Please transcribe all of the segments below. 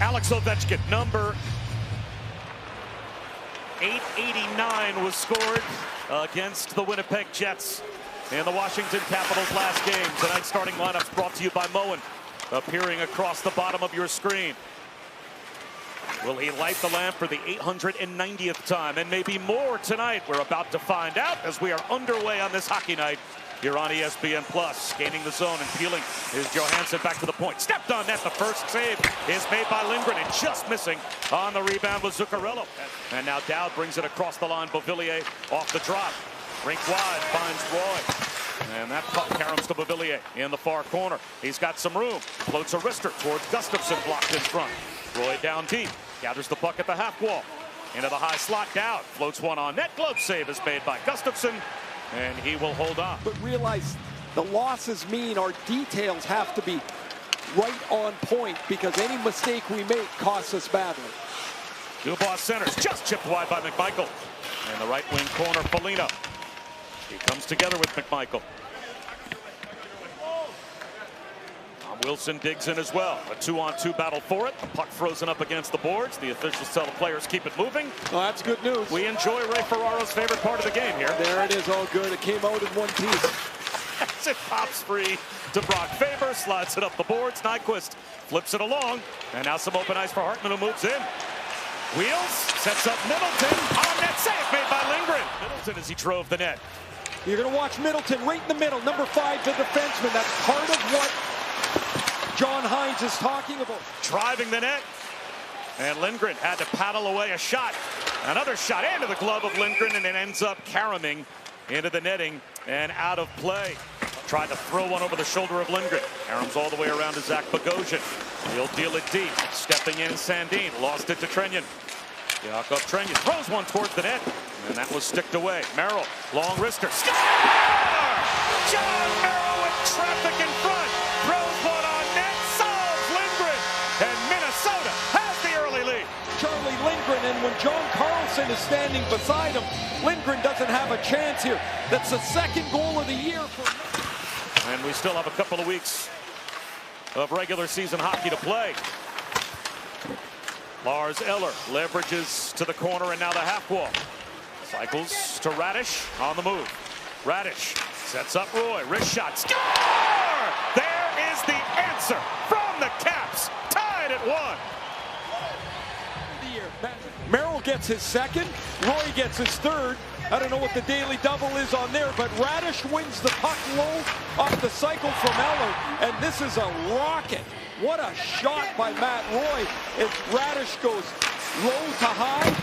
Alex Ovechkin, number 889 was scored against the Winnipeg Jets in the Washington Capitals last game. Tonight's starting lineups brought to you by Moen, appearing across the bottom of your screen. Will he light the lamp for the 890th time and maybe more tonight? We're about to find out as we are underway on this hockey night here on ESPN+. Gaining the zone and peeling is Johansson back to the point. Stepped on net. The first save is made by Lindgren and just missing on the rebound was Zuccarello. And now Dowd brings it across the line. Beauvillier off the drop. Rink wide, finds Roy. And that puck caroms to Beauvillier in the far corner. He's got some room. Floats a wrister towards Gustafsson, blocked in front. Roy down deep. Gathers the puck at the half wall. Into the high slot. Dowd floats one on net. Glove save is made by Gustafsson. And he will hold on. But realize the losses mean our details have to be right on point, because any mistake we make costs us badly. Dubois centers, just chipped wide by McMichael. In the right wing corner, Foligno. He comes together with McMichael. Wilson digs in as well. A 2-on-2 battle for it. The puck frozen up against the boards. The officials tell the players keep it moving. Well, that's good news. We enjoy Ray Ferraro's favorite part of the game here. There it is, all good. It came out in one piece. As it pops free to Brock Faber, slides it up the boards. Nyquist flips it along, and now some open ice for Hartman, who moves in. Wheels, sets up Middleton. On net save made by Lindgren. Middleton as he drove the net. You're going to watch Middleton right in the middle. Number 5, the defenseman. That's part of what John Hines is talking about. Driving the net, and Lindgren had to paddle away a shot. Another shot into the glove of Lindgren, and it ends up caroming into the netting and out of play. Tried to throw one over the shoulder of Lindgren. Caroms all the way around to Zach Bogosian. He'll deal it deep. Stepping in, Sandin lost it to Trenyon. Yakov Trenyon throws one towards the net, and that was sticked away. Merrill, long wrister. Score! John Merrill with traffic in front. Throws one on net, solves Lindgren, and Minnesota has the early lead. Charlie Lindgren, and when John Carlson is standing beside him, Lindgren doesn't have a chance here. That's the second goal of the year for him. And we still have a couple of weeks of regular season hockey to play. Lars Eller leverages to the corner and now the half wall. Cycles to Radish on the move. Radish sets up Roy. Wrist shot. Score! There is the answer from the Caps. Tied at 1. Merrill gets his second. Roy gets his third. I don't know what the daily double is on there, but Radish wins the puck low off the cycle from Eller, and this is a rocket. What a shot by Matt Roy as Radish goes low to high.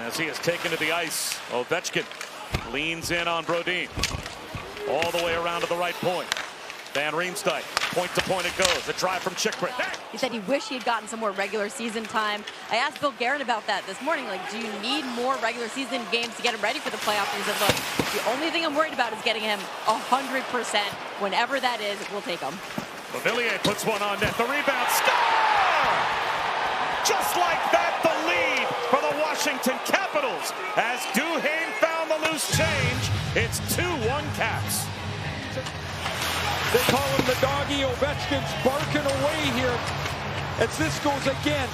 As he is taken to the ice, Ovechkin leans in on Brodin. All the way around to the right point. Van Riemsdyk, point to point it goes. A drive from Chychrun. He said he wished he had gotten some more regular season time. I asked Bill Guerin about that this morning. Like, do you need more regular season games to get him ready for the playoffs? And he said, look, the only thing I'm worried about is getting him 100%. Whenever that is, we'll take him. Beauvillier puts one on net. The rebound. Score! Just like that, the lead for the Washington Capitals. As Duhaime found the loose change, it's 2-1 Caps. They call him the doggy. Ovechkin's barking away here as this goes again.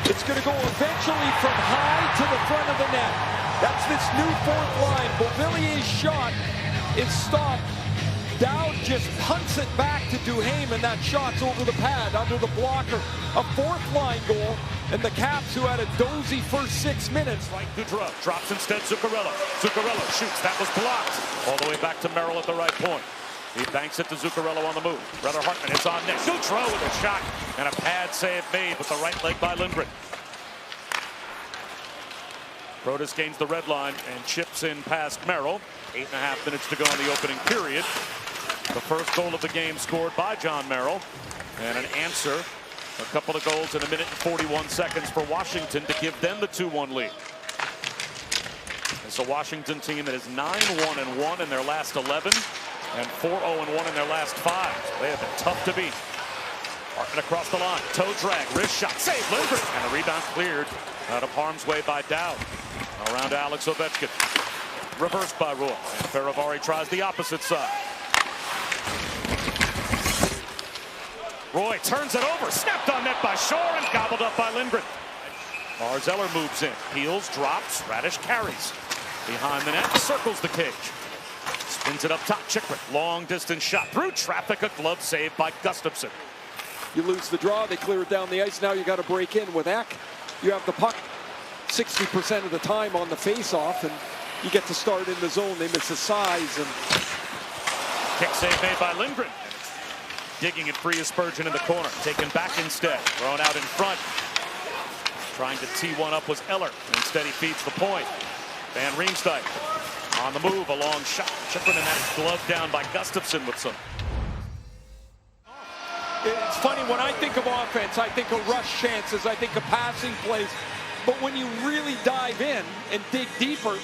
It's going to go eventually from high to the front of the net. That's this new fourth line. Beauvillier's shot is stopped. Dowd just punts it back to Duhaime, and that shot's over the pad under the blocker. A fourth line goal, and the Caps, who had a dozy first 6 minutes. Right, Gaudreau drops instead Zuccarello. Zuccarello shoots. That was blocked. All the way back to Merrill at the right point. He banks it to Zuccarello on the move. Brother Hartman, it's on net. Gaudreau with a shot, and a pad save made with the right leg by Lindgren. Protas gains the red line and chips in past Merrill. 8.5 minutes to go in the opening period. The first goal of the game scored by John Merrill. And an answer, a couple of goals in 1 minute and 41 seconds for Washington to give them the 2-1 lead. It's a Washington team that is 9-1-1 in their last 11 and 4-0-1 in their last 5. So they have been tough to beat. Hartman across the line, toe drag, wrist shot, save Lindgren, and the rebound cleared out of harm's way by Dowd. Around to Alex Ovechkin. Reversed by Roy. And Faravari tries the opposite side. Roy turns it over, snapped on net by Shore and gobbled up by Lindgren. Barzell moves in, peels, drops, Radish carries. Behind the net, circles the cage. Spins it up top, Chikrin, long distance shot through traffic, a glove save by Gustafsson. You lose the draw, they clear it down the ice. Now you got to break in with Eck. You have the puck 60% of the time on the face-off, and you get to start in the zone. They miss the size. And kick save made by Lindgren. Digging it free is Spurgeon in the corner. Taken back instead. Thrown out in front. Trying to tee one up was Eller. Instead he feeds the point. Van Riemsdyk on the move. A long shot. Chikrin, and that's gloved down by Gustafsson with some. It's funny, when I think of offense, I think of rush chances, I think of passing plays. But when you really dive in and dig deeper,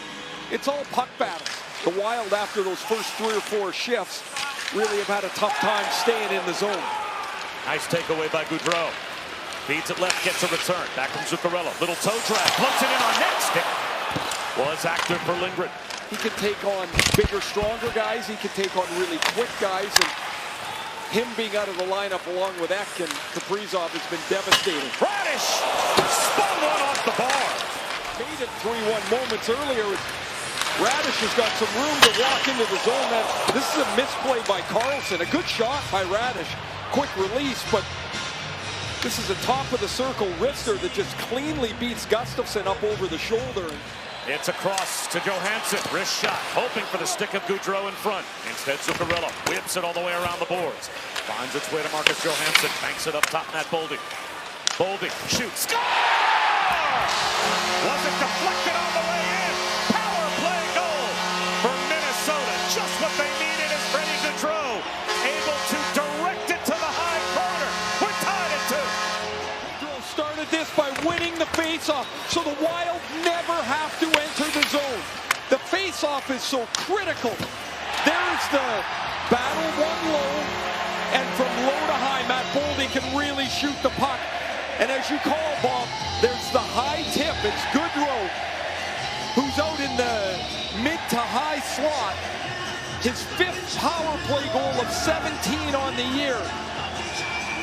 it's all puck battles. The Wild, after those first 3 or 4 shifts, really have had a tough time staying in the zone. Nice takeaway by Gaudreau. Feeds it left, gets a return. Back from Zuccarello. Little toe drag. Floats it in on net. Stick was active for Lindgren. He can take on bigger, stronger guys. He can take on really quick guys. And him being out of the lineup along with Eck and Kaprizov has been devastating. Radish spun one off the bar. Made it 3-1 moments earlier. Radish has got some room to walk into the zone. This is a misplay by Carlson. A good shot by Radish. Quick release, but this is a top of the circle wrister that just cleanly beats Gustafsson up over the shoulder. It's across to Johansson. Wrist shot, hoping for the stick of Gaudreau in front. Instead, Zuccarello whips it all the way around the boards. Finds its way to Marcus Johansson. Banks it up top, Matt Boldy. Boldy shoots. Score! Was it deflected on the way in? Power play goal for Minnesota. Just what they needed is Frederick Gaudreau able to direct it to the high corner. We're tied at 2. Gaudreau started this by winning the faceoff, so the Wild never have to enter the zone. The faceoff is so critical. There's the battle won low, and from low to high, Matt Boldy can really shoot the puck. And as you call, Bob, there's the high tip. It's Gaudreau, who's out in the mid to high slot. His 5th power play goal of 17 on the year.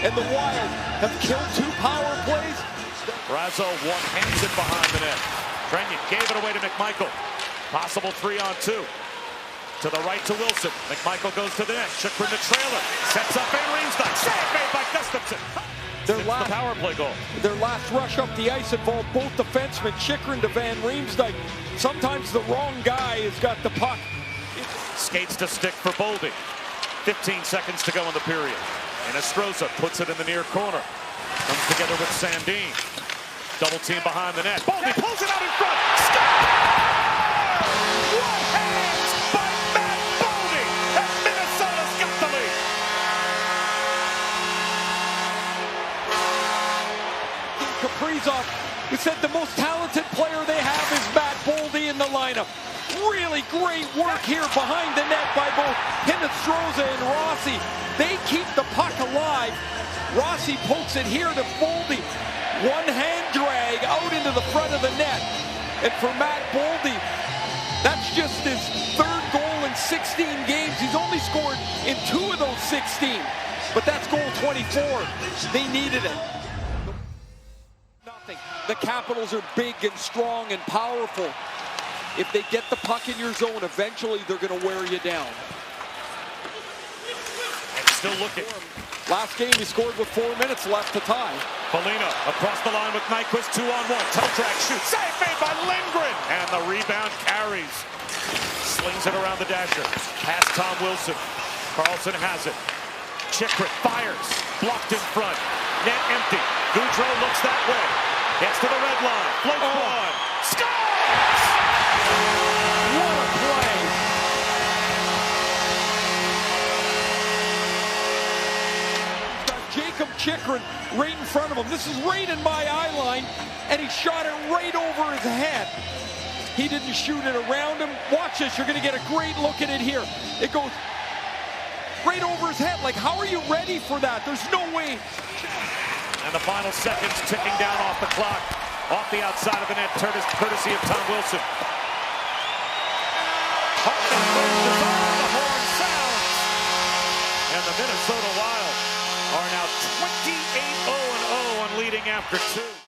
And the Wild have killed 2 power plays. Brazo one-hands it behind the net. Trenyon gave it away to McMichael. Possible 3-on-2. To the right to Wilson. McMichael goes to the net. Chikrin the trailer. Sets up Van Riemsdyk. Save made by Gustafsson. The power play goal. Their last rush up the ice involved both defensemen, Chikrin to Van Riemsdyk. Sometimes the wrong guy has got the puck. Skates to stick for Boldy. 15 seconds to go in the period. And Estroza puts it in the near corner. Comes together with Sandin. Double team behind the net. Boldy pulls it out in front. Score! One hands by Matt Boldy. And Minnesota's got the lead. Kaprizov, who said the most talented player they have is Matt Boldy in the lineup. Really great work here behind the net by both him and Estroza and Rossi. They keep the puck alive. Rossi pokes it here to Boldy. One hand drag out into the front of the net. And for Matt Boldy, that's just his 3rd goal in 16 games. He's only scored in 2 of those 16. But that's goal 24. They needed it. Nothing. The Capitals are big and strong and powerful. If they get the puck in your zone, eventually they're going to wear you down. And still looking. Last game he scored with 4 minutes left to tie. Foligno across the line with Nyquist, 2-on-1. Toe track shoot. Save made by Lindgren. And the rebound carries. Slings it around the dasher. Past Tom Wilson. Carlson has it. Chikrin fires. Blocked in front. Net empty. Gaudreau looks that way. Gets to the red line. Floats one. Scores! What a play. Jacob Chikrin right in front of him. This is right in my eye line, and he shot it right over his head. He didn't shoot it around him. Watch this. You're going to get a great look at it here. It goes right over his head. Like, how are you ready for that? There's no way. And the final seconds ticking down off the clock. Off the outside of the net, courtesy of Tom Wilson. The horn sounds. And the Minnesota Wild are now 28-0-0 and leading after 2.